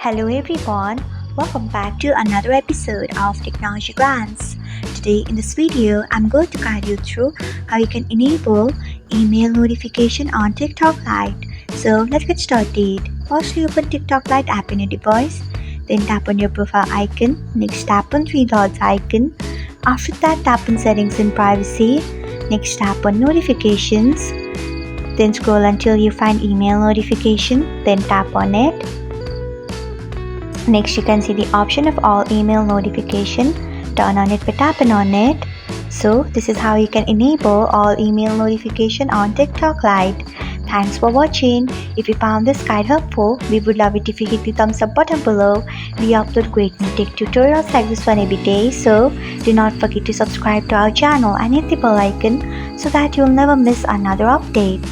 Hello everyone, welcome back to another episode of Technology Glance. Today in this video, I'm going to guide you through how you can enable email notification on TikTok Lite. So let's get started. Firstly, open TikTok Lite app in your device. Then tap on your profile icon. Next, tap on three dots icon. After that, tap on settings and privacy. Next, tap on notifications. Then scroll until you find email notification. Then tap on it. Next, you can see the option of all email notification. Turn on it by tapping on it. So this is how you can enable all email notification on TikTok Lite. Thanks for watching. If you found this guide helpful, we would love it if you hit the thumbs up button below. We upload great new tech tutorials like this one every day, so do not forget to subscribe to our channel and hit the bell icon so that you'll never miss another update.